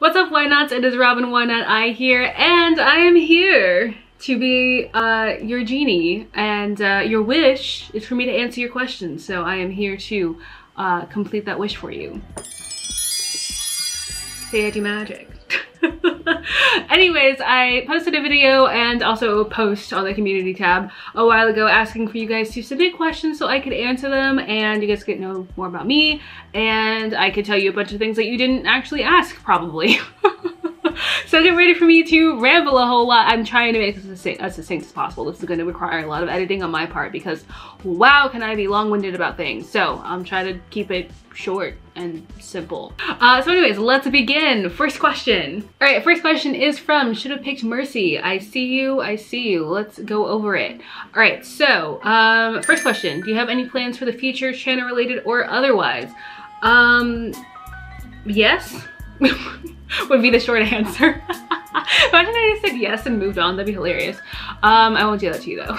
What's up, Why Nots? It is Robin YnotI here, and I am here to be your genie, and your wish is for me to answer your questions, so I am here to complete that wish for you. Say I do magic. Anyways, I posted a video and also a post on the community tab a while ago asking for you guys to submit questions so I could answer them and you guys could know more about me and I could tell you a bunch of things that you didn't actually ask, probably. So get ready for me to ramble a whole lot. I'm trying to make this as succinct as possible. This is going to require a lot of editing on my part because wow, can I be long-winded about things. So I'm trying to keep it short and simple. So anyways, let's begin. First question. All right, first question is from Should Have Picked Mercy. I see you, I see you. Let's go over it. All right, so first question. Do you have any plans for the future, channel related or otherwise? Yes. Would be the short answer. Imagine I just said yes and moved on. That'd be hilarious. I won't do that to you though.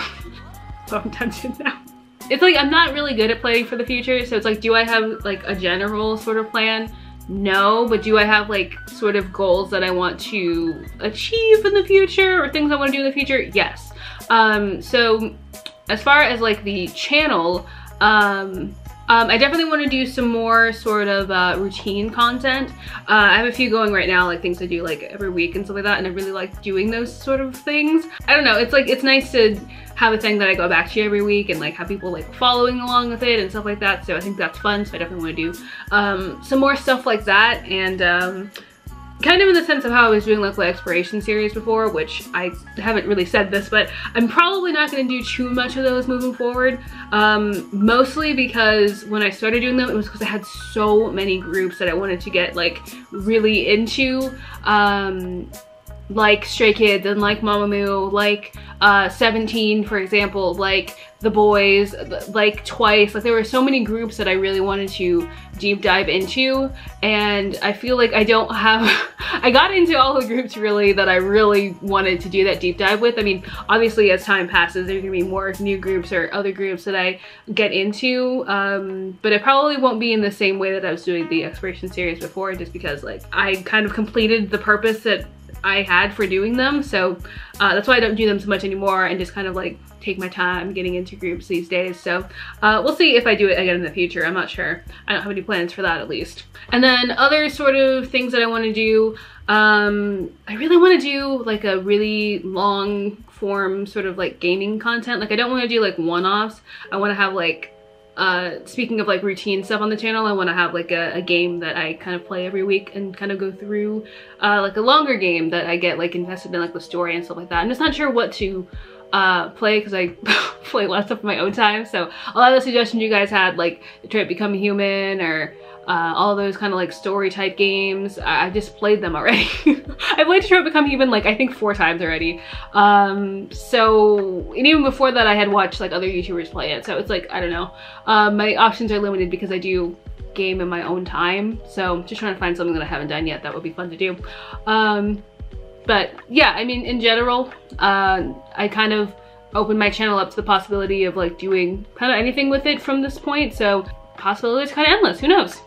So I'm tempted now. It's like I'm not really good at planning for the future, so it's like, do I have like a general sort of plan? No, but do I have like sort of goals that I want to achieve in the future or things I want to do in the future? Yes. So as far as like the channel, I definitely want to do some more sort of routine content. I have a few going right now, like things I do like every week and stuff like that, and I really like doing those sort of things. I don't know, it's like, it's nice to have a thing that I go back to every week and like have people like following along with it and stuff like that, so I think that's fun, so I definitely want to do some more stuff like that, and kind of in the sense of how I was doing like the exploration series before, which I haven't really said this, but I'm probably not going to do too much of those moving forward. Mostly because when I started doing them, it was because I had so many groups that I wanted to get like really into, like Stray Kids and like Mamamoo, like 17 for example, like The Boys, like Twice. Like there were so many groups that I really wanted to deep dive into, and I feel like I don't have I got into all the groups really that I really wanted to do that deep dive with. I mean, obviously as time passes there's gonna be more new groups or other groups that I get into, but it probably won't be in the same way that I was doing the exploration series before, just because like I kind of completed the purpose that I had for doing them, so that's why I don't do them so much anymore and just kind of like take my time getting into groups these days. So we'll see if I do it again in the future. I'm not sure. I don't have any plans for that at least. And then other sort of things that I want to do, I really want to do like a really long form sort of like gaming content. Like I don't want to do like one-offs. I want to have like speaking of like routine stuff on the channel, I want to have like a game that I kind of play every week and kind of go through like a longer game that I get like invested in like the story and stuff like that. I'm just not sure what to play because I play lots of my own time, so a lot of the suggestions you guys had, like Detroit Become Human or all those kind of like story type games, I just played them already. I played Detroit Become Human like I think 4 times already. So, and even before that I had watched like other YouTubers play it, so it's like, I don't know. My options are limited because I do game in my own time, so just trying to find something that I haven't done yet that would be fun to do. But yeah, I mean, in general, I kind of opened my channel up to the possibility of like doing kind of anything with it from this point, so possibilities kind of endless, who knows?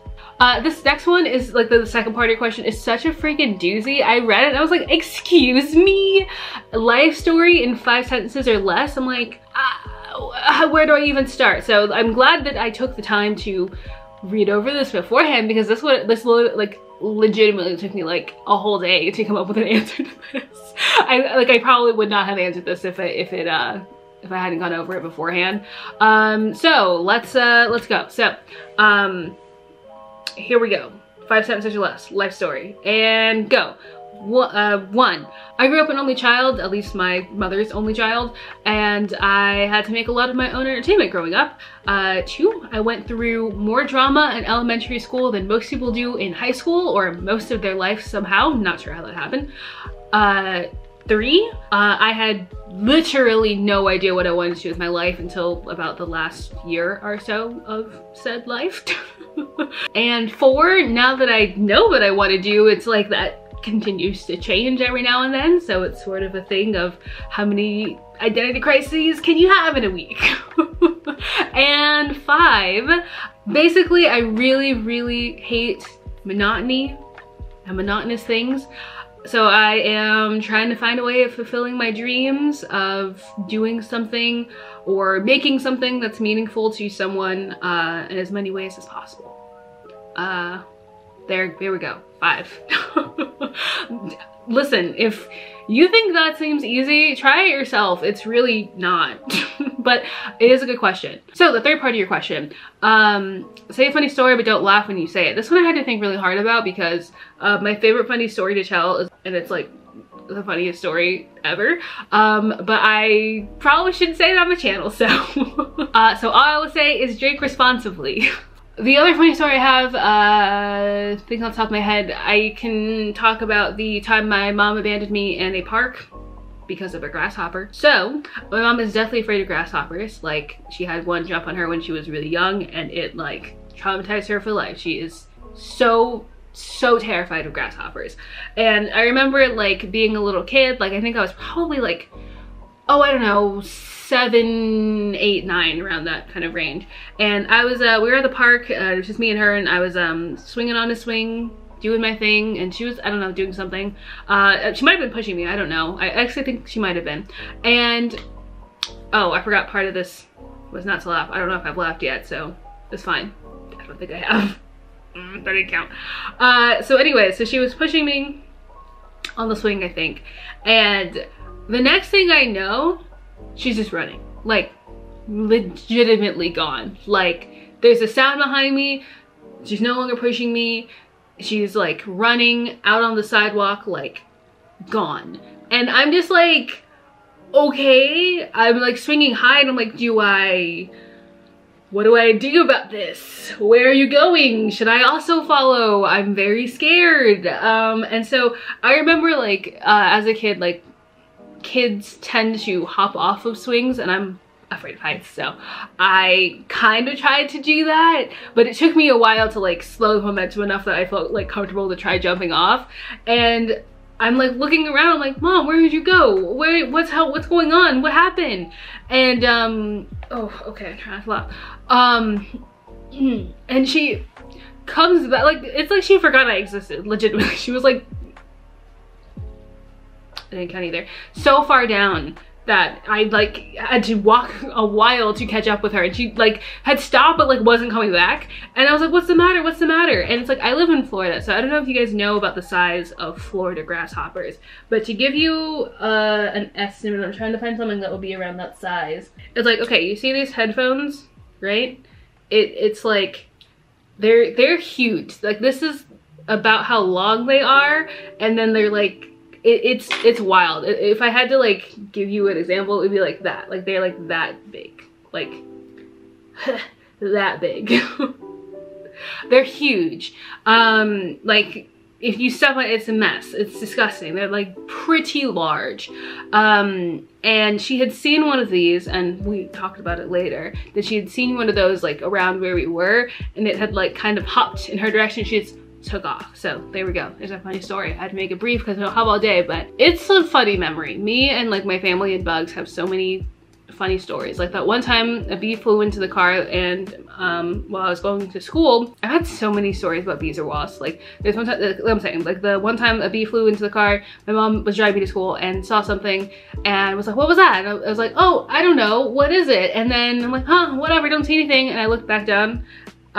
This next one is like the second part of your question is such a freaking doozy. I read it and I was like, excuse me? Life story in 5 sentences or less? I'm like, where do I even start? So I'm glad that I took the time to read over this beforehand, because this like legitimately took me like a whole day to come up with an answer to this. I probably would not have answered this if I hadn't gone over it beforehand. So let's go. So here we go. 5 sentences or less, life story, and go. 1, I grew up an only child, at least my mother's only child, and I had to make a lot of my own entertainment growing up. 2, I went through more drama in elementary school than most people do in high school or most of their life somehow. Not sure how that happened. 3, I had literally no idea what I wanted to do with my life until about the last year or so of said life. And 4, now that I know what I want to do, it's like that continues to change every now and then, so it's sort of a thing of how many identity crises can you have in a week. And 5, basically I really hate monotony and monotonous things. So I am trying to find a way of fulfilling my dreams of doing something or making something that's meaningful to someone in as many ways as possible. There we go. 5. Listen, if you think that seems easy, try it yourself. It's really not. But it is a good question. So the third part of your question, say a funny story but don't laugh when you say it. This one I had to think really hard about because my favorite funny story to tell is, and it's like the funniest story ever, but I probably shouldn't say it on my channel, so so all I will say is drink responsibly. The other funny story I have, think off the top of my head, I can talk about the time my mom abandoned me in a park because of a grasshopper. So my mom is deathly afraid of grasshoppers. Like, she had one jump on her when she was really young and it like traumatized her for life. She is so terrified of grasshoppers. And I remember like being a little kid, like I think I was probably like, oh, I don't know, 7, 8, 9, around that kind of range. And I was, we were at the park, it was just me and her, and I was swinging on a swing, doing my thing, and she was, I don't know, doing something. She might have been pushing me, I don't know. I actually think she might have been. And, oh, I forgot part of this was not to laugh. I don't know if I've laughed yet, so it's fine. I don't think I have. That didn't count. So anyway, so she was pushing me on the swing, I think. And the next thing I know, she's just running, like legitimately gone. Like there's a sound behind me, she's no longer pushing me, she's like running out on the sidewalk, like gone. And I'm just like, okay, I'm like swinging high and I'm like, what do I do about this? Where are you going? Should I also follow? I'm very scared. And so I remember like as a kid, like kids tend to hop off of swings and I'm afraid of heights, so I kind of tried to do that, but it took me a while to like slow the momentum enough that I felt like comfortable to try jumping off. And I'm like looking around, I'm like, Mom, where did you go? What's going on? What happened? And oh, okay, I'm trying to laugh. And she comes back, like it's like she forgot I existed, legitimately. She was like, I didn't count either, so far down that I like had to walk a while to catch up with her, and she like had stopped but like wasn't coming back, and I was like, what's the matter, what's the matter? And it's like, I live in Florida, so I don't know if you guys know about the size of Florida grasshoppers, but to give you an estimate, I'm trying to find something that will be around that size. It's like, okay, you see these headphones, right? It's like they're huge. Like this is about how long they are, and then they're like, it's wild. If I had to like give you an example, it would be like that. Like they're like that big, like that big. They're huge. Like if you step on it, it's a mess. It's disgusting. They're like pretty large. And she had seen one of these, and we talked about it later, that she had seen one of those like around where we were, and it had like kind of hopped in her direction. She just took off. So there we go. There's a funny story. I had to make it brief because I don't have all day, but it's a funny memory. Me and like my family and bugs have so many funny stories. Like that one time a bee flew into the car, and while I was going to school, I've had so many stories about bees or wasps. Like there's one time, I'm saying, like the one time a bee flew into the car, my mom was driving me to school and saw something and was like, what was that? And I was like, oh, I don't know, what is it? And then I'm like, huh, whatever, don't see anything. And I looked back down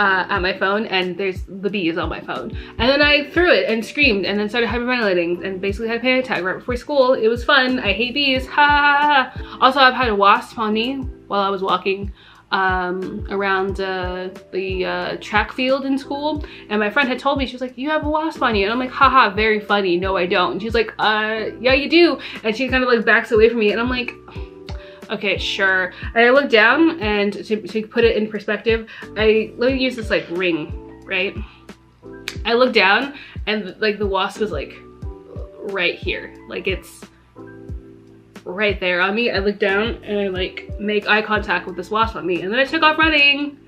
at my phone, and there's the bees on my phone. And then I threw it and screamed and then started hyperventilating and basically had a panic attack right before school. It was fun. I hate bees. Ha ha ha. Also, I've had a wasp on me while I was walking around the track field in school, and my friend had told me, she was like, you have a wasp on you, and I'm like, haha, very funny, no I don't. And she's like, yeah you do. And she kind of like backs away from me, and I'm like, okay, sure. And I look down, and to put it in perspective, let me use this like ring, right? I look down, and like the wasp is like right here. Like it's right there on me. I look down and I like make eye contact with this wasp on me, and then I took off running.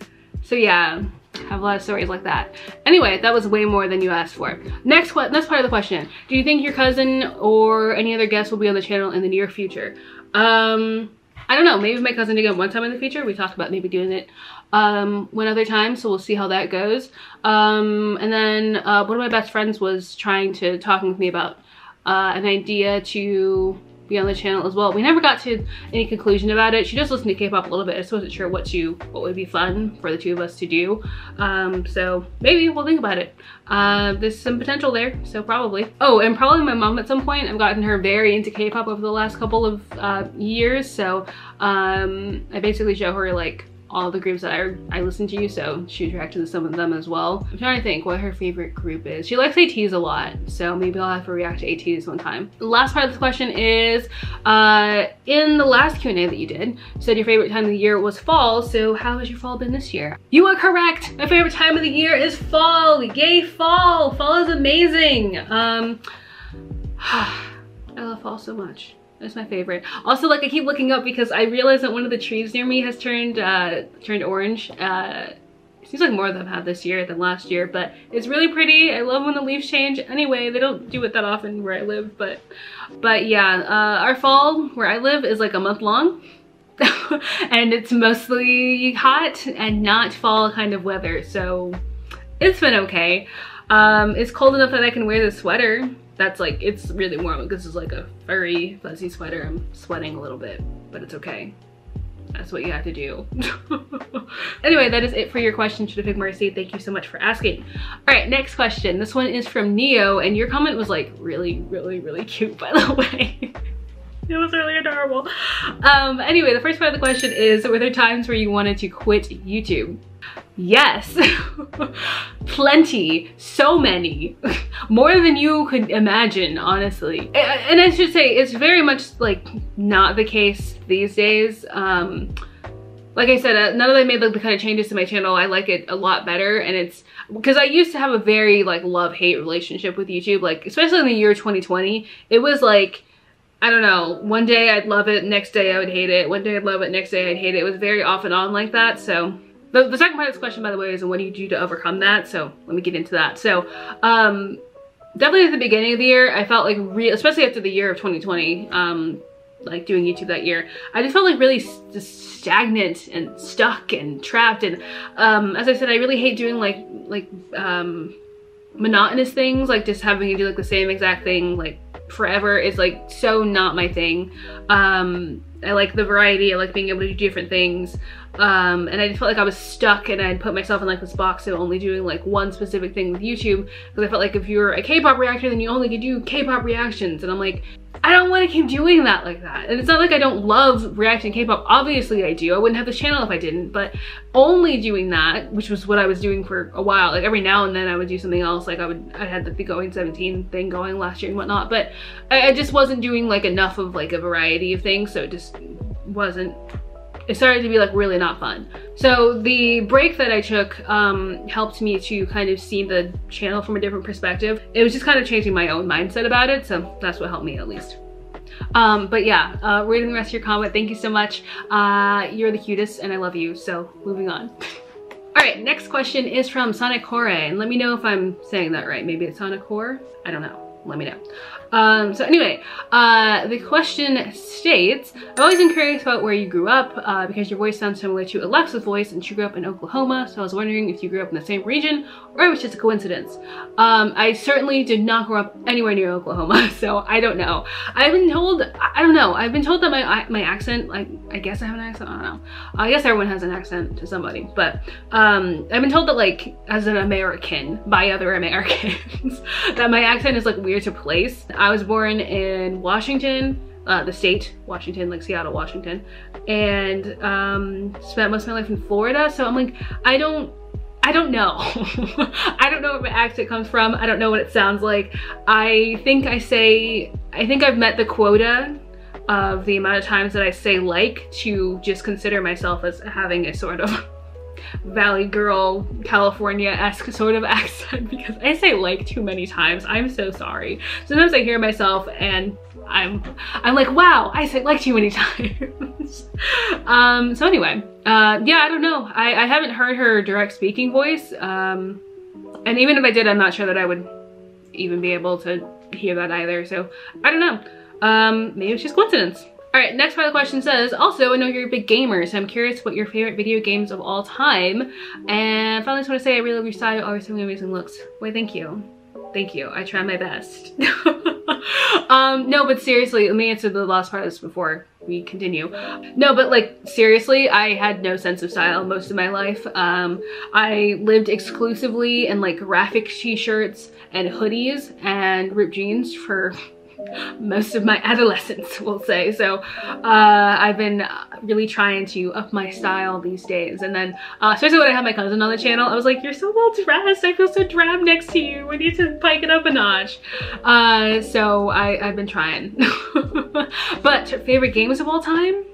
So yeah, I have a lot of stories like that. Anyway, that was way more than you asked for. Next part of the question. Do you think your cousin or any other guest will be on the channel in the near future? I don't know, maybe my cousin again one time in the future. We talked about maybe doing it one other time, so we'll see how that goes. And then one of my best friends was talking with me about an idea to be on the channel as well. We never got to any conclusion about it. She just listened to K-pop a little bit. I just wasn't sure what would be fun for the two of us to do. So maybe we'll think about it. There's some potential there, so probably. Oh, and probably my mom at some point. I've gotten her very into K-pop over the last couple of years, so I basically show her like all the groups that I listen to, so she's reacted to some of them as well. I'm trying to think what her favorite group is. She likes ATs a lot, so maybe I'll have to react to ATs one time. The last part of the question is, in the last Q&A that you did, you said your favorite time of the year was fall, so how has your fall been this year? You are correct! My favorite time of the year is fall! Yay, fall! Fall is amazing! I love fall so much. That's my favorite. Also, like, I keep looking up because I realized that one of the trees near me has turned orange. Seems like more of them have this year than last year, but it's really pretty. I love when the leaves change. Anyway, they don't do it that often where I live, but yeah, our fall where I live is like a month long. And it's mostly hot and not fall kind of weather, so it's been okay. It's cold enough that I can wear the sweater. That's like, it's really warm. This is like a furry, fuzzy sweater. I'm sweating a little bit, but it's okay. That's what you have to do. Anyway, that is it for your question, Should I Pick Mercy. Thank you so much for asking. All right, next question. This one is from Neo, and your comment was like really, really, really cute, by the way. It was really adorable. Anyway, the first part of the question is, were there times where you wanted to quit YouTube? Yes, plenty, so many, more than you could imagine, honestly. And I should say, it's very much like not the case these days. Like I said, now that I made like the kind of changes to my channel, I like it a lot better. And it's because I used to have a very like love-hate relationship with YouTube, like especially in the year 2020. It was like, I don't know, one day I'd love it, next day I would hate it, one day I'd love it, next day I'd hate it. It was very off and on like that. So the second part of this question, by the way, is what do you do to overcome that? So let me get into that. So definitely at the beginning of the year, I felt like especially after the year of 2020, like doing YouTube that year, I just felt like really just stagnant and stuck and trapped. And as I said, I really hate doing like monotonous things, like just having to do like the same exact thing like forever is like so not my thing. I like the variety, I like being able to do different things. And I just felt like I was stuck and I'd put myself in like this box of only doing like one specific thing with YouTube, because I felt like if you're a K-pop reactor, then you only could do K-pop reactions. And I'm like, I don't want to keep doing that like that. And it's not like I don't love reacting K-pop. Obviously I do. I wouldn't have this channel if I didn't, but only doing that, which was what I was doing for a while. Like every now and then I would do something else. Like I had the Going 17 thing going last year and whatnot, but I just wasn't doing like enough of like a variety of things. So it just wasn't, it started to be like really not fun. So the break that I took helped me to kind of see the channel from a different perspective. It was just kind of changing my own mindset about it, so that's what helped me at least. But yeah, reading the rest of your comment, thank you so much. You're the cutest and I love you, so moving on. All right, next question is from Sonic Core, and let me know if I'm saying that right. Maybe it's Sonic Core? I don't know. Let me know. So anyway, the question states, I've always been curious about where you grew up because your voice sounds similar to Alexa's voice, and she grew up in Oklahoma, so I was wondering if you grew up in the same region or it was just a coincidence. I certainly did not grow up anywhere near Oklahoma, so I don't know. I've been told, I don't know, I've been told that my accent, like, I guess I have an accent, I don't know. I guess everyone has an accent to somebody, but I've been told that like, as an American, by other Americans, that my accent is like weird to place. I was born in Washington, the state, Washington, like Seattle, Washington, and spent most of my life in Florida. So I'm like, I don't know. I don't know where my accent comes from. I don't know what it sounds like. I think I've met the quota of the amount of times that I say like to just consider myself as having a sort of Valley Girl, California-esque sort of accent, because I say like too many times. I'm so sorry. Sometimes I hear myself and I'm like, wow, I say like too many times. So anyway, yeah, I don't know. I haven't heard her direct speaking voice. And even if I did, I'm not sure that I would even be able to hear that either. So I don't know. Maybe it's just coincidence. All right, next part of the question says, also, I know you're a big gamer, so I'm curious what your favorite video games of all time. And finally, I just want to say I really love your style, always having amazing looks. Wait, thank you. Thank you. I try my best. No, but seriously, let me answer the last part of this before we continue. No, but like, seriously, I had no sense of style most of my life. I lived exclusively in like graphic t-shirts and hoodies and ripped jeans for most of my adolescence, we'll say. So I've been really trying to up my style these days. And then especially when I had my cousin on the channel, I was like, you're so well dressed, I feel so drab next to you, we need to pike it up a notch. So I've been trying. But favorite games of all time?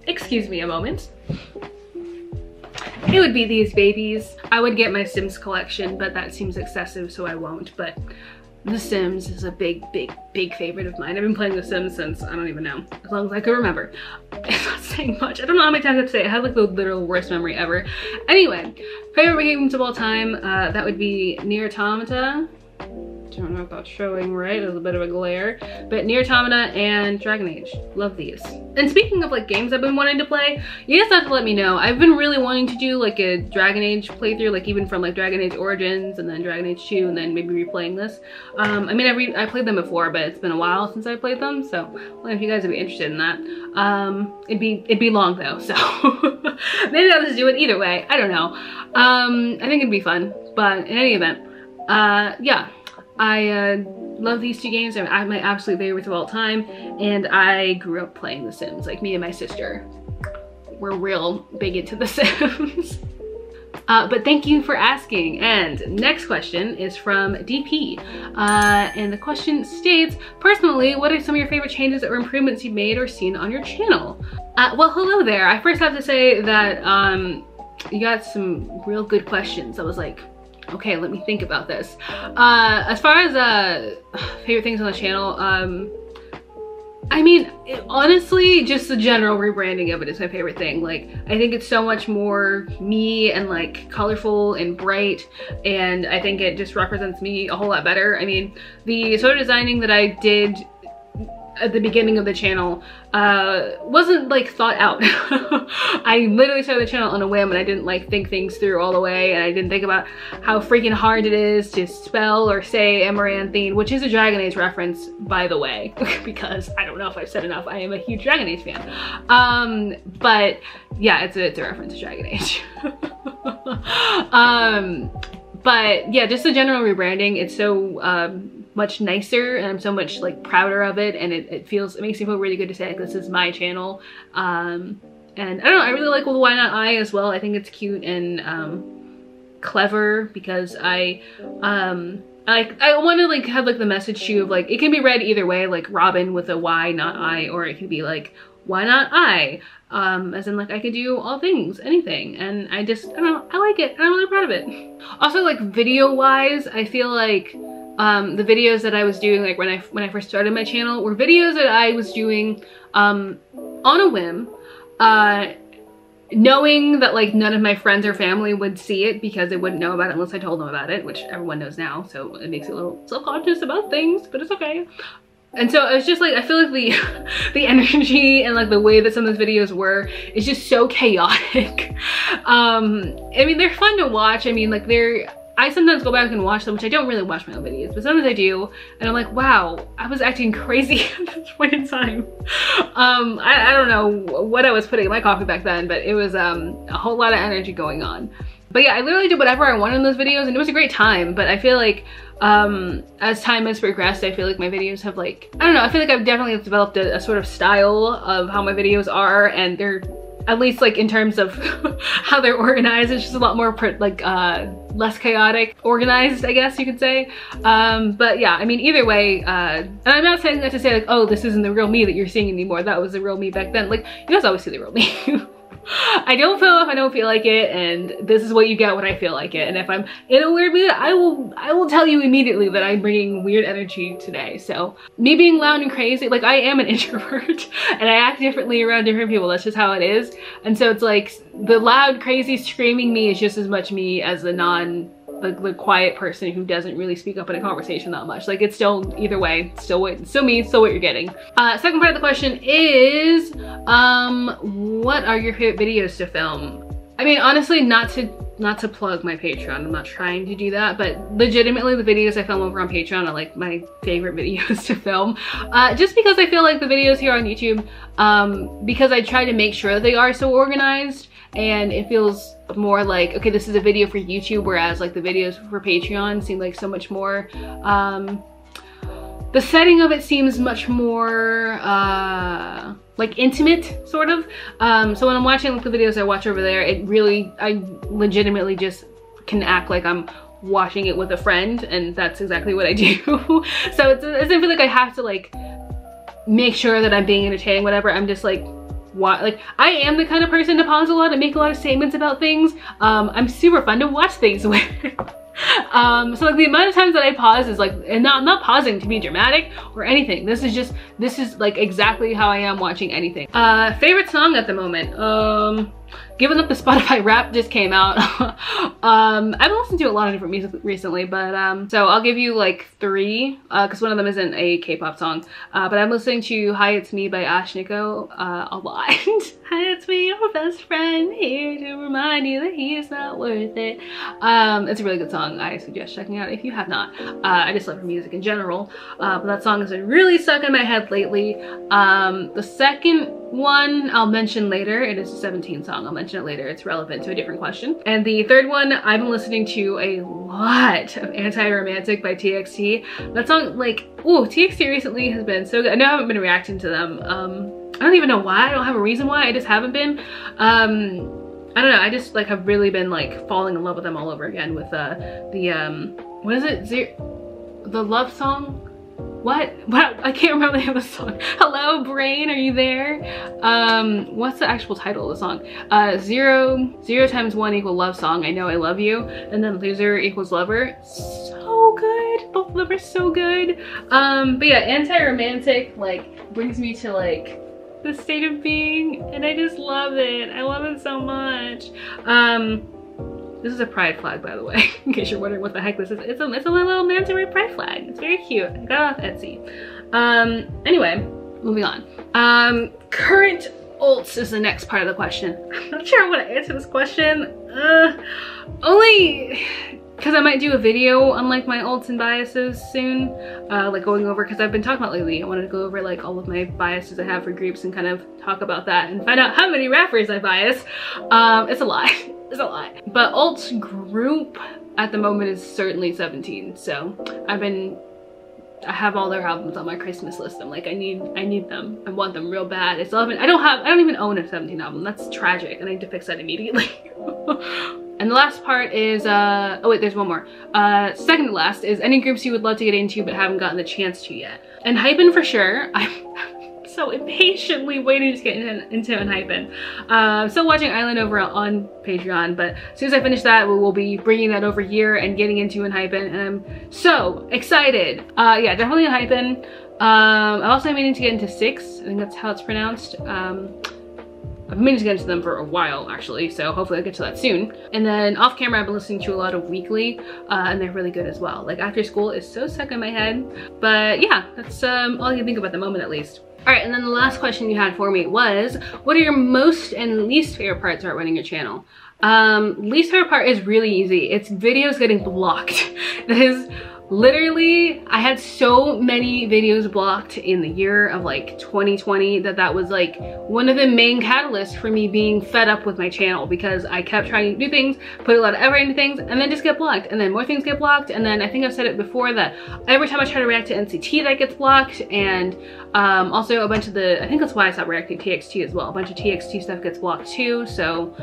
Excuse me a moment. It would be these babies. I would get my Sims collection, but that seems excessive, so I won't. But The Sims is a big favorite of mine. I've been playing The Sims since, I don't even know, as long as I can remember. It's not saying much. I don't know how many times I have to say it. I have like the literal worst memory ever. Anyway, favorite games of all time, that would be Nier Automata. Don't know if that's showing right, there's a bit of a glare. But Nier Automata and Dragon Age, love these. And speaking of like games I've been wanting to play, you guys have to let me know. I've been really wanting to do like a Dragon Age playthrough, like even from like Dragon Age Origins and then Dragon Age 2 and then maybe replaying this. I mean, I played them before, but it's been a while since I played them, so well, if you guys would be interested in that. It'd be long though, so maybe I'll just do it either way. I don't know. I think it'd be fun, but in any event, yeah. I love these two games. They're my absolute favorites of all time, and I grew up playing The Sims. Like, me and my sister were real big into The Sims. But thank you for asking. And next question is from DP. And the question states, personally, what are some of your favorite changes or improvements you've made or seen on your channel? Well, hello there. I first have to say that you got some real good questions. I was like, okay, let me think about this. As far as favorite things on the channel, I mean, honestly, just the general rebranding of it is my favorite thing. Like, I think it's so much more me and like colorful and bright, and I think it just represents me a whole lot better. I mean, the sort of designing that I did at the beginning of the channel wasn't like thought out. I literally started the channel on a whim, and I didn't like think things through all the way, and I didn't think about how freaking hard it is to spell or say Amaranthine, which is a Dragon Age reference, by the way, because I don't know if I've said enough, I am a huge Dragon Age fan. But yeah, it's a reference to Dragon Age. But yeah, just the general rebranding, it's so much nicer, and I'm so much like prouder of it, and it makes me feel really good to say like, this is my channel. And I don't know, I really like YnotI as well. I think it's cute and clever, because I want to like have like the message too of like, it can be read either way, like Robin with a Y, not I, or it could be like, why not I? As in like, I could do all things, anything, and I don't know, I like it, and I'm really proud of it. Also, like video wise, I feel like the videos that I was doing like when I first started my channel were videos that I was doing on a whim, knowing that like none of my friends or family would see it because they wouldn't know about it unless I told them about it, which everyone knows now, so it makes me a little self-conscious about things, but it's okay. And so it's just like, I feel like the energy and like the way that some of those videos were is just so chaotic. I mean, they're fun to watch. I mean, like I sometimes go back and watch them, which I don't really watch my own videos, but sometimes I do, and I'm like, wow, I was acting crazy at this point in time. I don't know what I was putting in my coffee back then, but it was a whole lot of energy going on. But yeah, I literally did whatever I wanted in those videos, and it was a great time, but I feel like as time has progressed, I feel like my videos have like, I don't know, I feel like I've definitely developed a sort of style of how my videos are, and they're, at least like in terms of how they're organized, it's just a lot more like less chaotic organized, I guess you could say. But yeah, I mean, either way, and I'm not saying that to say like, oh, this isn't the real me that you're seeing anymore, that was the real me back then. Like, you guys always see the real me. I don't feel if I don't feel like it, and this is what you get when I feel like it. And if I'm in a weird mood, I will tell you immediately that I'm bringing weird energy today. So me being loud and crazy, like, I am an introvert and I act differently around different people. That's just how it is. And so it's like the loud, crazy, screaming me is just as much me as the non the quiet person who doesn't really speak up in a conversation that much. Like, it's still, either way, still me, still what you're getting. Second part of the question is, what are your favorite videos to film? I mean, honestly, not to plug my Patreon, I'm not trying to do that, but legitimately the videos I film over on Patreon are like my favorite videos to film. Just because I feel like the videos here on YouTube, because I try to make sure that they are so organized, and it feels more like, okay, this is a video for YouTube, whereas like the videos for Patreon seem like so much more, the setting of it seems much more like intimate, sort of. So when I'm watching like the videos I watch over there, I legitimately just can act like I'm watching it with a friend, and that's exactly what I do. So it doesn't feel like I have to like make sure that I'm being entertaining, whatever. I'm just like, like, I am the kind of person to pause a lot and make a lot of statements about things. I'm super fun to watch things with. So like the amount of times that I pause is like, and I'm not pausing to be dramatic or anything. This is like exactly how I am watching anything. Favorite song at the moment? Given that the Spotify Wrap just came out, I've been listening to a lot of different music recently, but so I'll give you like 3, because one of them isn't a K-pop song, but I'm listening to Hi It's Me by Ashniko a lot. Hi, it's me, your best friend, here to remind you that he's not worth it. It's a really good song. I suggest checking out if you have not. I just love her music in general, but that song has been really stuck in my head lately. The second one I'll mention later. It is a 17 song. I'll mention it later. It's relevant to a different question. And the third one, I've been listening to a lot of Anti-Romantic by TXT. That song, like, ooh, TXT recently has been so good. I know I haven't been reacting to them. I don't even know why. I don't have a reason why. I just haven't been. I don't know. I just like have really been like falling in love with them all over again with what is it? The love song? What? I can't remember the name of the song. Hello, brain, are you there? What's the actual title of the song? 0 times 1 equals love song. I know I love you. And then loser equals lover. So good. Both of them are so good. But yeah, Anti-Romantic like brings me to like the state of being, and I just love it. I love it so much. This is a pride flag, by the way, in case you're wondering what the heck this is. It's a little manta ray pride flag. It's very cute. I got it off Etsy. Anyway, moving on. Current alts is the next part of the question. I'm not sure I want to answer this question. Only because I might do a video on like my alts and biases soon, like going over, because I've been talking about lately. I wanted to go over like all of my biases I have for groups and kind of talk about that and find out how many rappers I bias. It's a lot. It's a lot. But alt group at the moment is certainly 17. So I have all their albums on my Christmas list. I'm like, I need them. I want them real bad. I still haven't, I don't even own a 17 album. That's tragic, and I need to fix that immediately. And the last part is, oh wait, there's one more. Second to last is any groups you would love to get into but haven't gotten the chance to yet. And Hypen for sure. I'm so impatiently waiting to get into Hypen. Still watching Island over on Patreon, but as soon as I finish that, we will be bringing that over here and getting into Hypen, and I'm so excited. Yeah, definitely Hypen. I'm also meaning to get into 6. I think that's how it's pronounced. I've been meaning to get into them for a while actually, so hopefully I'll get to that soon. And then off camera, I've been listening to a lot of Weekly, and they're really good as well. Like After School is so stuck in my head, but yeah, that's all I can think of at the moment at least. All right, and then the last question you had for me was, what are your most and least favorite parts about running your channel? Least favorite part is really easy. It's videos getting blocked. That is literally, I had so many videos blocked in the year of like 2020 that was like one of the main catalysts for me being fed up with my channel, because I kept trying to do things, put a lot of effort into things, and then just get blocked, and then more things get blocked, and then I think I've said it before that every time I try to react to NCT that gets blocked, and also a bunch of the, I think that's why I stopped reacting to TXT as well, a bunch of TXT stuff gets blocked too, so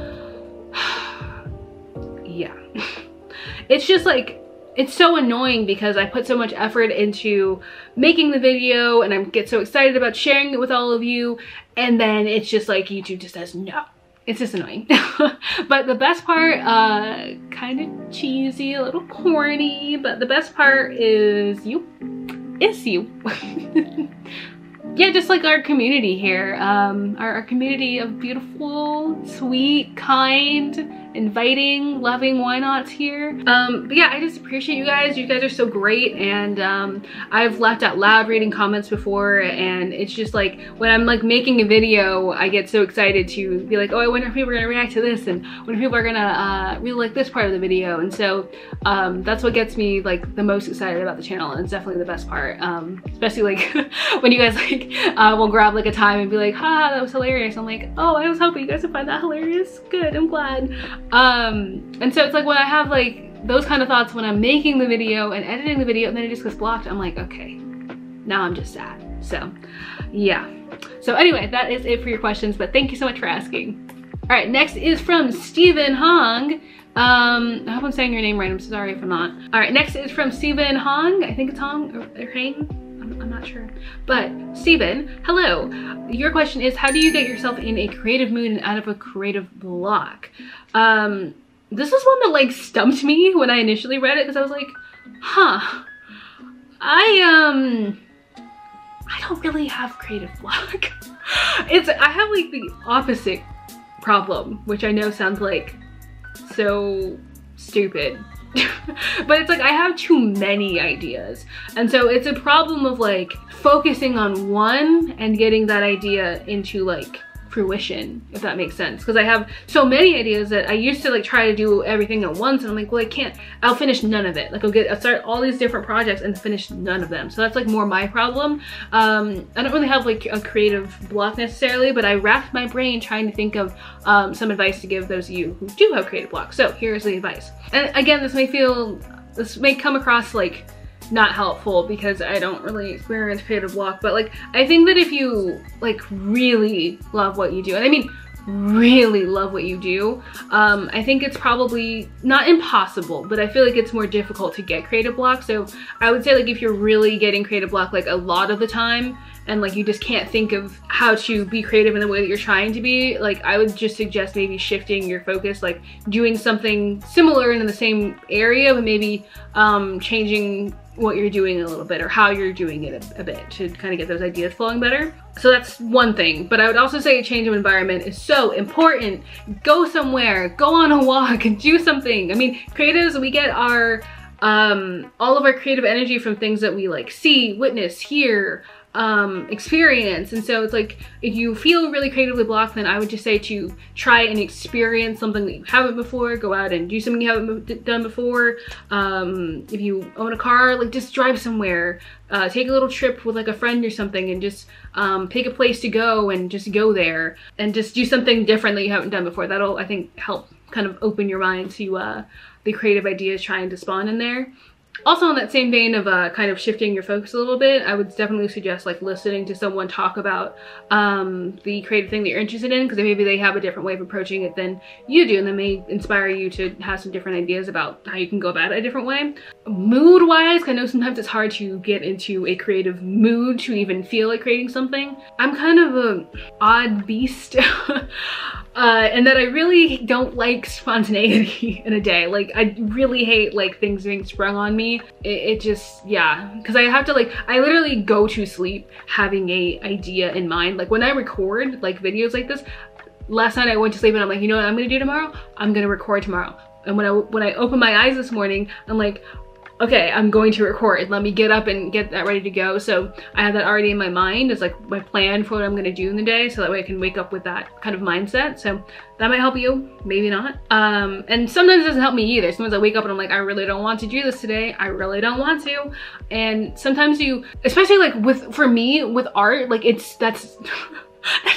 yeah. It's just like, it's so annoying because I put so much effort into making the video and I get so excited about sharing it with all of you, and then it's just like YouTube just says no. It's just annoying. But the best part, kind of cheesy, a little corny, but the best part is you. It's you. Yeah, just like our community here, our community of beautiful, sweet, kind, inviting, loving why nots here. But yeah, I just appreciate you guys. You guys are so great, and I've laughed out loud reading comments before, and it's just like when I'm like making a video, I get so excited to be like, oh, I wonder if people are gonna react to this, and when people are gonna really like this part of the video. And so that's what gets me like the most excited about the channel, and it's definitely the best part. Especially like when you guys like will grab like a time and be like, ha, that was hilarious. I'm like, oh, I was hoping you guys would find that hilarious. Good, I'm glad. And so it's like when I have like those kind of thoughts when I'm making the video and editing the video, and then it just gets blocked, I'm like, okay, now I'm just sad. So yeah. So anyway, that is it for your questions, but thank you so much for asking. All right, next is from Stephen Hong. I hope I'm saying your name right. I'm sorry if I'm not. All right, next is from Stephen Hong. I think it's Hong or Hang. I'm not sure. But Stephen, hello. Your question is, how do you get yourself in a creative mood and out of a creative block? This is one that like stumped me when I initially read it, because I was like, huh, I don't really have creative block. I have like the opposite problem, which I know sounds like so stupid. But it's like I have too many ideas, and so it's a problem of like focusing on one and getting that idea into like fruition, if that makes sense, because I have so many ideas that I used to like try to do everything at once, and I'm like, well, I can't, I'll finish none of it. Like I'll start all these different projects and finish none of them. So that's like more my problem. I don't really have like a creative block necessarily, but I racked my brain trying to think of some advice to give those of you who do have creative blocks. So here's the advice. And again, this may come across like not helpful because I don't really experience creative block, but like I think that if you like really love what you do, and I mean really love what you do, I think it's probably not impossible, but I feel like it's more difficult to get creative block. So I would say like if you're really getting creative block like a lot of the time, and like you just can't think of how to be creative in the way that you're trying to be, like I would just suggest maybe shifting your focus, like doing something similar in the same area, but maybe changing what you're doing a little bit, or how you're doing it a bit, to kind of get those ideas flowing better. So that's one thing. But I would also say a change of environment is so important. Go somewhere, go on a walk, do something. I mean, creatives, we get our all of our creative energy from things that we like see, witness, hear, experience. And so it's like if you feel really creatively blocked, then I would just say to try and experience something that you haven't before. Go out and do something you haven't done before. If you own a car, like just drive somewhere, take a little trip with like a friend or something, and just pick a place to go and just go there and just do something different that you haven't done before. That'll, I think, help kind of open your mind to the creative ideas trying to spawn in there. Also, in that same vein of kind of shifting your focus a little bit, I would definitely suggest like listening to someone talk about the creative thing that you're interested in, because maybe they have a different way of approaching it than you do, and that may inspire you to have some different ideas about how you can go about it a different way. Mood-wise, I know sometimes it's hard to get into a creative mood to even feel like creating something. I'm kind of an odd beast. And that I really don't like spontaneity in a day. Like I really hate like things being sprung on me. It just, yeah, because I have to like, I literally go to sleep having a idea in mind. Like when I record like videos like this, last night I went to sleep and I'm like, you know what I'm gonna do tomorrow? I'm gonna record tomorrow. And when I opened my eyes this morning, I'm like, okay, I'm going to record. Let me get up and get that ready to go. So I have that already in my mind as like my plan for what I'm gonna do in the day, so that way I can wake up with that kind of mindset. So that might help you, maybe not. And sometimes it doesn't help me either. Sometimes I wake up and I'm like, I really don't want to do this today. I really don't want to. And sometimes you, especially like for me with art, like that's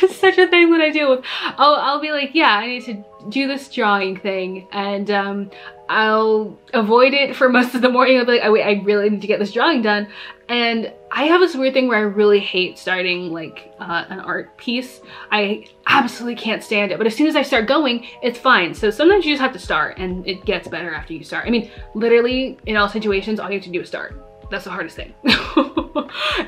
that's such a thing that I deal with. I'll be like, yeah, I need to do this drawing thing, and I'll avoid it for most of the morning. I'll be like, oh, wait, I really need to get this drawing done. And I have this weird thing where I really hate starting like an art piece. I absolutely can't stand it, but as soon as I start going, it's fine. So sometimes you just have to start, and it gets better after you start. I mean, literally in all situations, all you have to do is start. That's the hardest thing.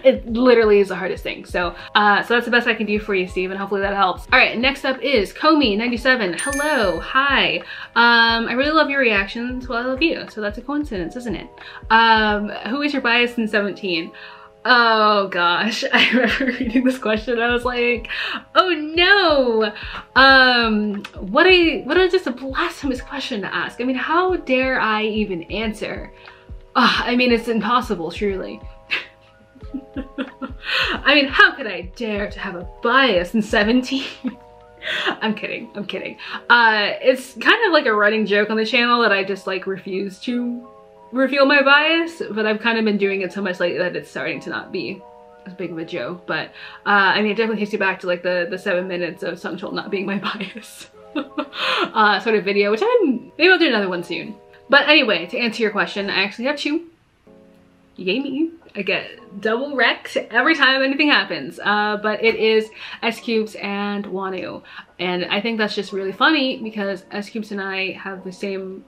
It literally is the hardest thing. So so that's the best I can do for you, Steve, and hopefully that helps. All right, next up is Comey97. Hello, hi. I really love your reactions. Well, I love you, so that's a coincidence, isn't it? Who is your bias in 17? Oh gosh, I remember reading this question. I was like, oh no. What a just a blasphemous question to ask. I mean, how dare I even answer? I mean, it's impossible, surely. I mean, how could I dare to have a bias in 17? I'm kidding, I'm kidding. It's kind of like a running joke on the channel that I just like refuse to reveal my bias, but I've kind of been doing it so much lately that it's starting to not be as big of a joke. But I mean, it definitely takes you back to like the 7 minutes of Sungchul not being my bias sort of video, which maybe I'll do another one soon. But anyway, to answer your question, I actually have 2. Yay me. I get double wrecked every time anything happens, but it is S-Cubes and YnotI. And I think that's just really funny because S-Cubes and I have the same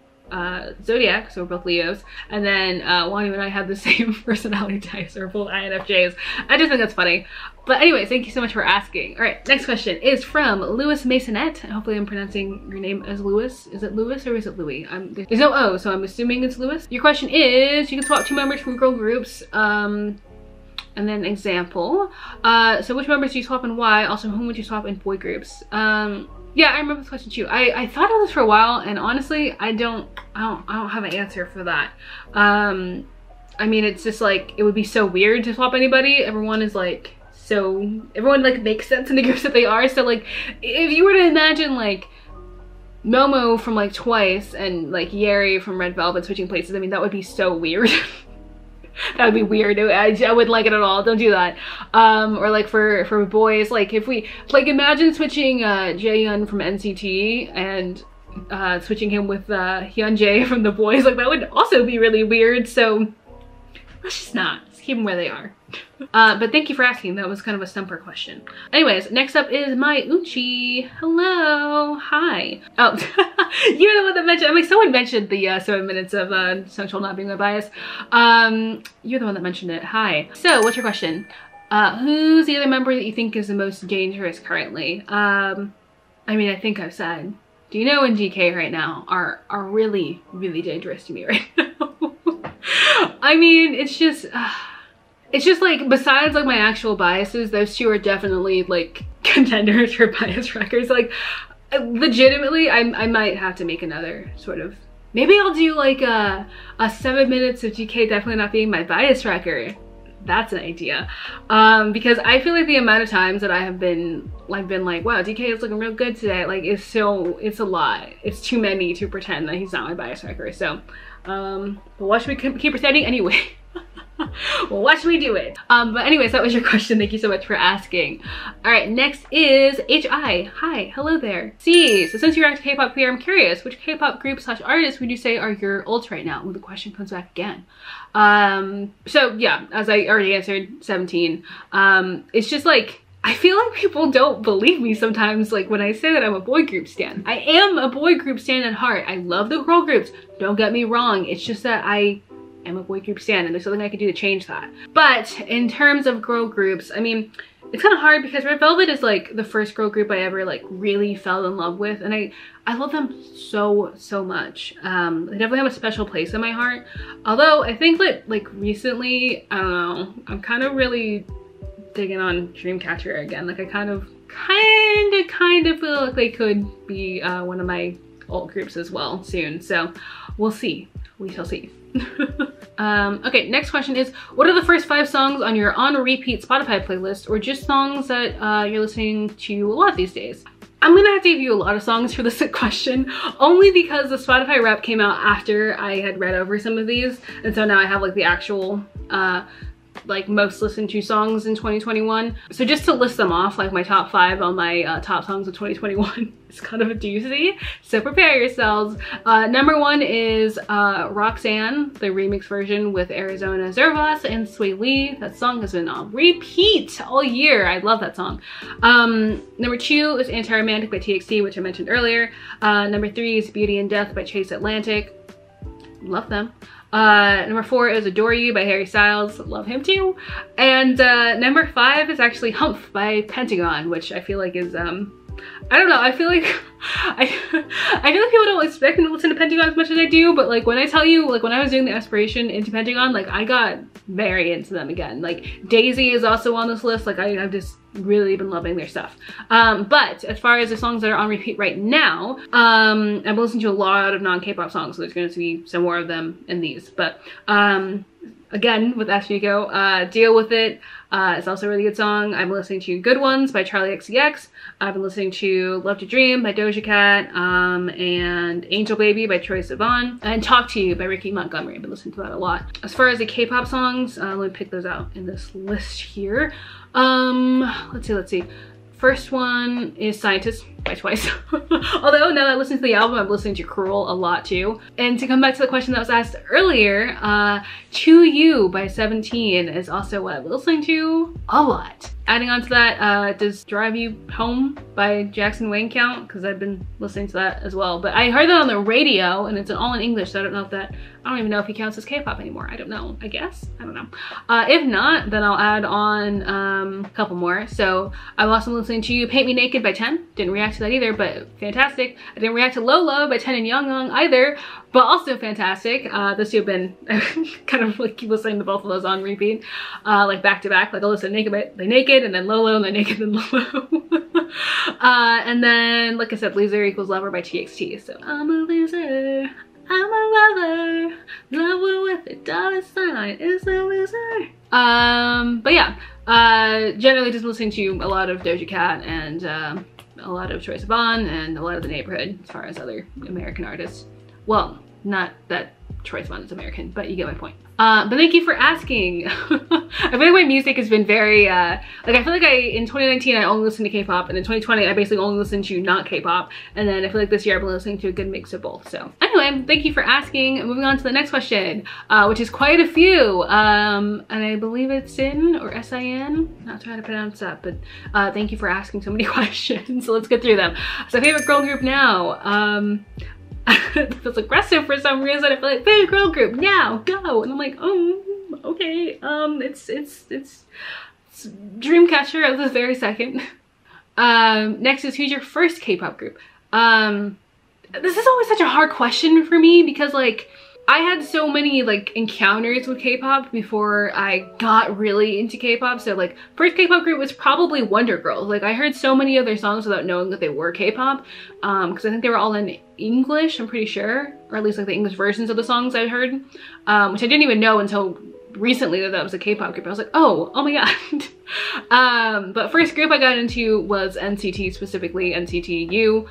zodiac, so we're both Leos, and then YnotI and I have the same personality types, so we're both INFJs. I just think that's funny. But anyways, thank you so much for asking. All right, next question is from Louis Masonette. Hopefully I'm pronouncing your name as Louis. Is it Louis or is it Louis? There's no O, so I'm assuming it's Louis. Your question is, you can swap 2 members from girl groups, and then example. So which members do you swap and why? Also, whom would you swap in boy groups? Yeah, I remember this question too. I thought about this for a while, and honestly, I don't have an answer for that. I mean, it's just like, it would be so weird to swap anybody. Everyone like makes sense in the groups that they are. So like, if you were to imagine like Momo from like Twice and like Yeri from Red Velvet switching places, I mean, that would be so weird. That would be weird. I wouldn't like it at all. Don't do that. Or like for boys, like if we like imagine switching Jaehyun from NCT and switching him with Hyunjae from The Boys, like that would also be really weird. So let's just not. Let's keep them where they are. But thank you for asking. That was kind of a stumper question. Anyways, next up is my Uchi. Hello. Hi. Oh, you're the one that mentioned, I'm like, someone mentioned the 7 minutes of Sungchul not being my bias. You're the one that mentioned it. Hi. So what's your question? Who's the other member that you think is the most dangerous currently? I mean, I think I've said, Dino and DK right now are really, really dangerous to me right now. I mean, it's just like, besides like my actual biases, those 2 are definitely like contenders for bias records. Like legitimately, I might have to make another sort of, maybe I'll do like a 7 minutes of DK definitely not being my bias record. That's an idea. Because I feel like the amount of times that I have been like, wow, DK is looking real good today, like it's a lot. It's too many to pretend that he's not my bias record. So but watch me keep pretending anyway. Well, watch me do it. But anyways, that was your question. Thank you so much for asking. All right, next is HI. Hi, hello there. C, so since you're active K-pop queer, I'm curious, which K-pop group / artist would you say are your ults right now? Well, the question comes back again. So yeah, as I already answered, 17. It's just like, I feel like people don't believe me sometimes, like when I say that I'm a boy group stan. I am a boy group stan at heart. I love the girl groups, don't get me wrong. It's just that I am a boy group stan and there's something I can do to change that. But in terms of girl groups, I mean, it's kind of hard because Red Velvet is like the first girl group I ever like really fell in love with, and I love them so much. They definitely have a special place in my heart. Although I think that like recently, I don't know, I'm kind of really digging on Dreamcatcher again. Like I kind of feel like they could be one of my alt groups as well soon. So we'll see. We shall see. Okay, next question is, what are the first 5 songs on your on repeat Spotify playlist, or just songs that you're listening to a lot these days? I'm gonna have to give you a lot of songs for this question, only because the Spotify rep came out after I had read over some of these, and so now I have like the actual like most listened to songs in 2021. So just to list them off, like my top 5 on my top songs of 2021 is kind of a doozy, so prepare yourselves. Number 1 is Roxanne, the remix version with Arizona Zervas and Sway Lee. That song has been on repeat all year. I love that song. Number 2 is Anti-Romantic by TXT, which I mentioned earlier. Number 3 is Beauty and Death by Chase Atlantic. Love them. Number 4 is Adore You by Harry Styles. Love him too. And number 5 is actually Humph by Pentagon, which I feel like is I don't know, I feel like I feel like people don't expect me to listen to Pentagon as much as I do, but like when I tell you, like when I was doing the aspiration into Pentagon, like I got very into them again. Like Daisy is also on this list. Like I've just really been loving their stuff. But as far as the songs that are on repeat right now, I've been listening to a lot of non-K-pop songs, so there's going to be some more of them in these. But again, with Ask Me to Go, Deal With It. It's also a really good song. I'm listening to Good Ones by Charlie XCX. I've been listening to Love to Dream by Doja Cat, and Angel Baby by Troye Sivan, and Talk to You by Ricky Montgomery. I've been listening to that a lot. As far as the K-pop songs, let me pick those out in this list here. Let's see. First one is Scientist by Twice. Although now that I listen to the album, I'm listening to Cruel a lot too. And to come back to the question that was asked earlier, To You by 17 is also what I've been listening to a lot. Adding on to that, does Drive You Home by Jackson Wang count? Because I've been listening to that as well. But I heard that on the radio and it's all in English, so I don't know if that, I don't even know if he counts as K-pop anymore. I don't know, I guess, I don't know. If not, then I'll add on a couple more. So I'm also listening to Paint Me Naked by 10. Didn't react to that either, but fantastic. I didn't react to Lola by 10 and Young either, but also fantastic. Those two have been kind of like keep listening to both of those on repeat, like back to back. Like I'll listen to Naked by Naked and then Lolo and then Naked and Lolo. And then, like I said, Loser Equals Lover by TXT. So I'm a loser, I'm a lover, lover with a dollar sign is a loser. But yeah, generally just listening to a lot of Doja Cat and a lot of Troye Sivan and a lot of The Neighborhood as far as other American artists. Well, not that Troye Sivan is American, but you get my point. But thank you for asking. I feel like my music has been very, like I feel like in 2019 I only listened to K-pop, and in 2020 I basically only listened to not K-pop, and then I feel like this year I've been listening to a good mix of both. So anyway, thank you for asking. Moving on to the next question, which is quite a few, and I believe it's Sin or S-I-N, not trying to pronounce that, but thank you for asking so many questions. So let's get through them. So favorite girl group now, it feels aggressive for some reason. I feel like favorite girl group now, go, and I'm like, oh, okay. It's Dreamcatcher at this very second. Next is who's your first K-pop group? This is always such a hard question for me because like I had so many like encounters with K-pop before I got really into K-pop. So like first K-pop group was probably Wonder Girls. Like I heard so many of their songs without knowing that they were K-pop, because I think they were all in English, I'm pretty sure, or at least like the English versions of the songs I'd heard, which I didn't even know until recently that was a K-pop group. I was like, oh my god. But first group I got into was NCT, specifically NCT U,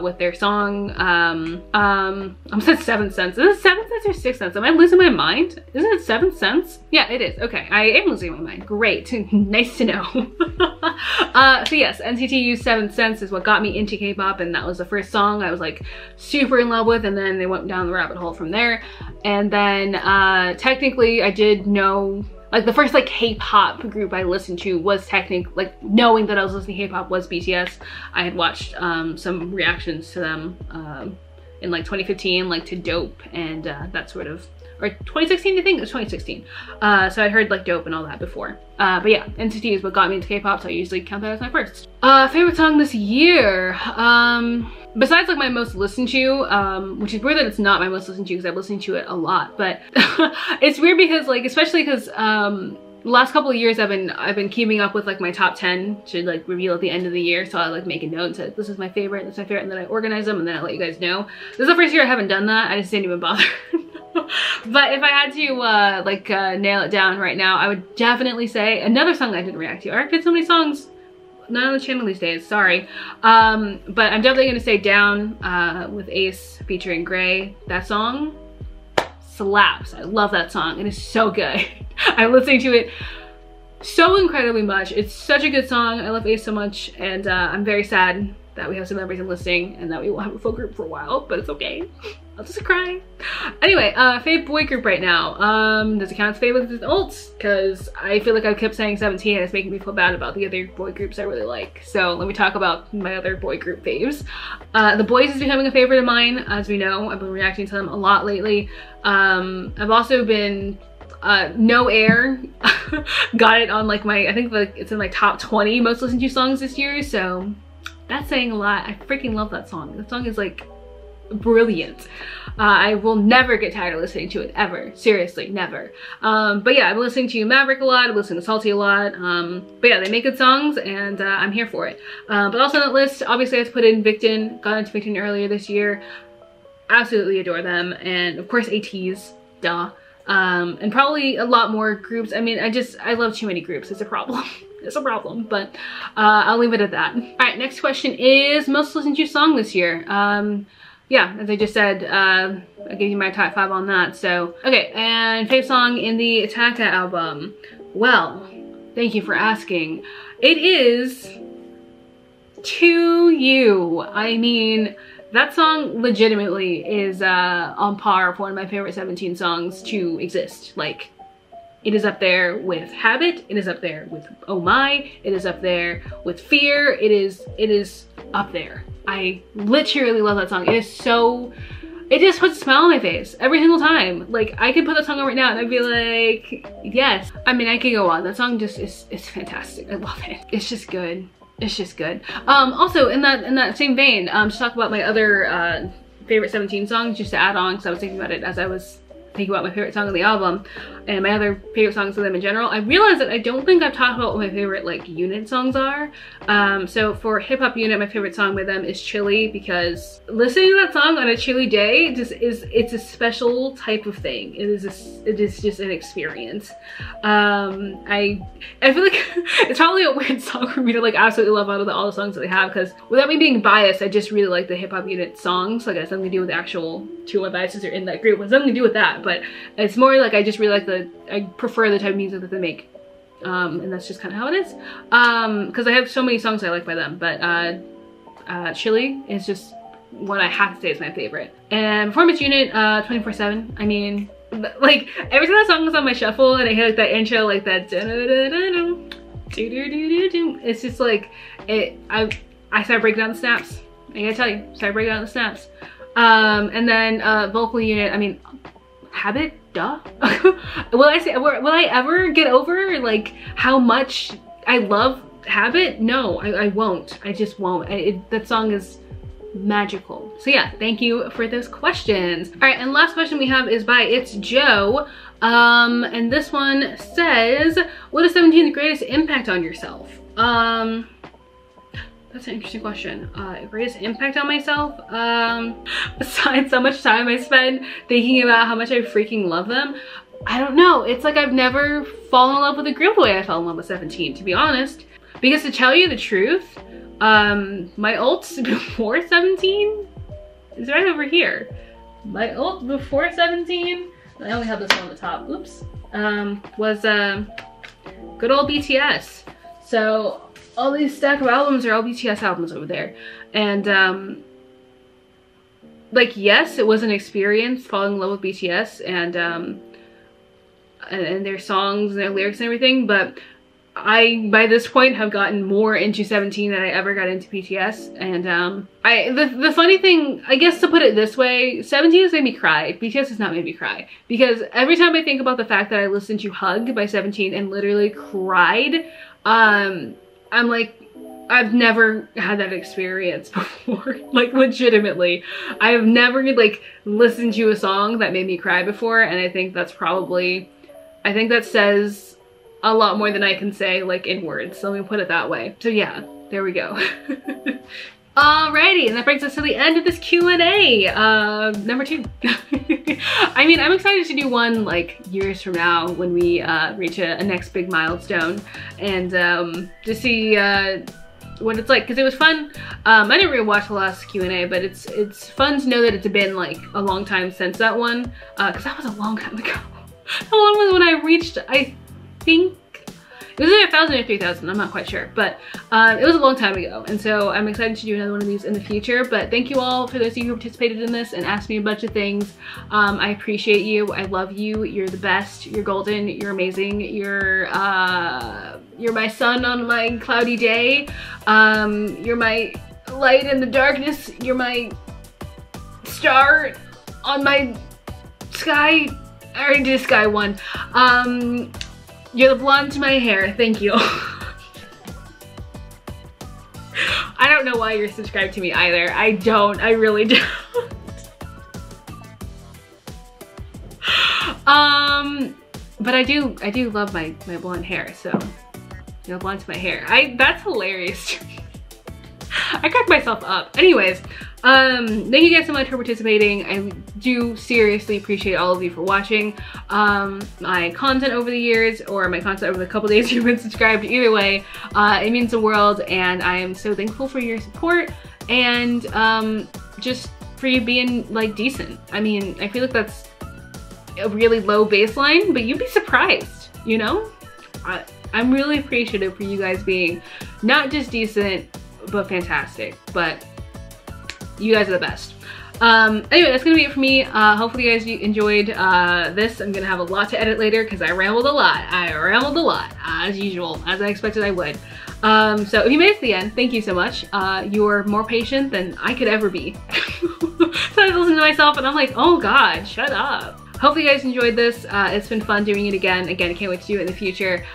with their song, I said Seventh Sense. Is it Seventh Sense or Sixth Sense? Am I losing my mind? Isn't it Seventh Sense? Yeah, it is. Okay, I am losing my mind. Great, nice to know. So yes, NCT U's Seventh Sense is what got me into K-pop, and that was the first song I was like super in love with, and then they went down the rabbit hole from there. And then technically I did know, like the first like K-pop group I listened to was technically, like knowing that I was listening to K-pop was BTS. I had watched some reactions to them in like 2015, like to Dope and that sort of, or 2016 I think, it was 2016. So I heard like Dope and all that before. But yeah, NCT is what got me into K-pop, so I usually count that as my first. Favorite song this year? Besides like my most listened to, which is weird that it's not my most listened to because I've listened to it a lot, but it's weird because like, especially because the last couple of years I've been keeping up with like my top 10 to like reveal at the end of the year. So I like make a note and say this is my favorite, this is my favorite, and then I organize them and then I let you guys know. This is the first year I haven't done that. I just didn't even bother. But if I had to nail it down right now, I would definitely say another song I didn't react to. I reacted to so many songs, not on the channel these days, sorry. But I'm definitely gonna say Down with Ace featuring Gray. That song slaps. I love that song. It is so good. I'm listening to it so incredibly much. It's such a good song. I love Ace so much, and I'm very sad that we have some members enlisting and that we won't have a full group for a while, but it's okay. I'll just cry. Anyway, fave boy group right now. Does it count as fave with alts? Because I feel like I kept saying 17 and it's making me feel bad about the other boy groups I really like. So let me talk about my other boy group faves. The Boys is becoming a favorite of mine, as we know. I've been reacting to them a lot lately. I've also been No Air got it on like my, I think like it's in my top 20 most listened to songs this year, so That's saying a lot. I freaking love that song. That song is like brilliant. I will never get tired of listening to it, ever. Seriously, never. But yeah, I've been listening to Maverick a lot, I've listened to Salty a lot. But yeah, they make good songs, and I'm here for it. But also on that list, obviously I have to put in Victon. Got into Victon earlier this year. Absolutely adore them. And of course ATEEZ, duh. And probably a lot more groups. I mean, I love too many groups. It's a problem. It's a problem, but I'll leave it at that. All right, next question is most listened to song this year. Yeah, as I just said, I gave you my top 5 on that. So, okay, and fave song in the Attack album. Well, thank you for asking. It is To You. I mean, that song legitimately is on par for one of my favorite 17 songs to exist. Like, it is up there with Habit, it is up there with Oh My, it is up there with Fear, it is up there. I literally love that song. It is so, it just puts a smile on my face every single time. Like, I could put that song on right now and I'd be like, yes. I mean, I could go on. That song just is fantastic. I love it. It's just good. It's just good. Also in that same vein, to talk about my other favorite 17 songs, just to add on, because I was thinking about it as I was thinking about my favorite song of the album and my other favorite songs of them in general. I realized that I don't think I've talked about what my favorite like unit songs are. So for Hip Hop Unit, my favorite song by them is Chilly, because listening to that song on a chilly day it's a special type of thing. It is just an experience. I feel like it's probably a weird song for me to like absolutely love out of all the songs that they have, because without me being biased, I just really like the Hip Hop Unit songs. Like, it has nothing to do with the actual two of my biases are in that group. It has nothing to do with that, but it's more like I just really like I prefer the type of music that they make. And that's just kind of how it is. Because I have so many songs I like by them, but Chilly is just what I have to say is my favorite. And Performance Unit, 24/7. I mean, like, every time that song is on my shuffle and I hear like that intro, like that it's just like, I start breaking down the snaps. I gotta tell you, start breaking down the snaps. And then Vocal Unit, I mean, Habit, duh. Will I ever get over like how much I love Habit? No, I won't. I just won't. That song is magical. So yeah, thank you for those questions. All right, and last question we have is by It's Joe. And this one says, what is 17 the greatest impact on yourself? That's an interesting question. Greatest impact on myself? Besides how much time I spend thinking about how much I freaking love them, I don't know. It's like I've never fallen in love with a group the way I fell in love with 17, to be honest. Because to tell you the truth, my ults before 17 is right over here. My ult before 17, I only have this one on the top, oops, was good old BTS. So all these stack of albums are all BTS albums over there. And like, yes, it was an experience falling in love with BTS and their songs and their lyrics and everything, but I, by this point, have gotten more into 17 than I ever got into BTS. And the funny thing, I guess to put it this way, 17 has made me cry. BTS has not made me cry. Because every time I think about the fact that I listened to Hug by 17 and literally cried, I'm like, I've never had that experience before. Like, legitimately. I have never like listened to a song that made me cry before, and I think that's probably, I think that says a lot more than I can say like in words. So let me put it that way. So yeah, there we go. Alrighty, and that brings us to the end of this Q&A, number 2. I mean, I'm excited to do one like years from now when we reach a next big milestone, and to see what it's like, because it was fun. I didn't really watch the last Q&A, but it's fun to know that it's been like a long time since that one, because that was a long time ago. How long was when I reached, I think it was either 1,000 or 3,000, I'm not quite sure, but it was a long time ago, and so I'm excited to do another one of these in the future. But thank you all for those of you who participated in this and asked me a bunch of things. I appreciate you, I love you, you're the best, you're golden, you're amazing, you're my sun on my cloudy day, you're my light in the darkness, you're my star on my sky. I already did sky one. You're the blonde to my hair. Thank you. I don't know why you're subscribed to me either. I don't, I really don't. But I do love my blonde hair, so, you know, blonde's my hair. That's hilarious to me. I cracked myself up. Anyways, thank you guys so much for participating. I do seriously appreciate all of you for watching my content over the years, or my content over the couple days you've been subscribed. Either way, it means the world, and I am so thankful for your support and just for you being like decent. I mean, I feel like that's a really low baseline, but you'd be surprised, you know? I'm really appreciative for you guys being not just decent, but fantastic. But you guys are the best. Anyway, that's gonna be it for me. Hopefully you guys enjoyed this. I'm gonna have a lot to edit later because I rambled a lot. As usual, as I expected I would. So if you made it to the end, thank you so much. You're more patient than I could ever be. So I listen to myself and I'm like, oh God, shut up. Hopefully you guys enjoyed this. It's been fun doing it again. Again, I can't wait to do it in the future.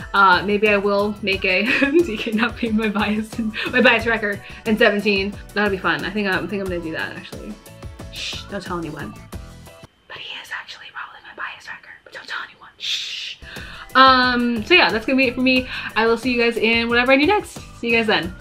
Maybe I will make a DK not being my bias wrecker in 17. That'll be fun. I think I'm gonna do that actually. Shh, don't tell anyone. But he is actually probably my bias wrecker, but don't tell anyone. Shh. So yeah, that's gonna be it for me. I will see you guys in whatever I do next. See you guys then.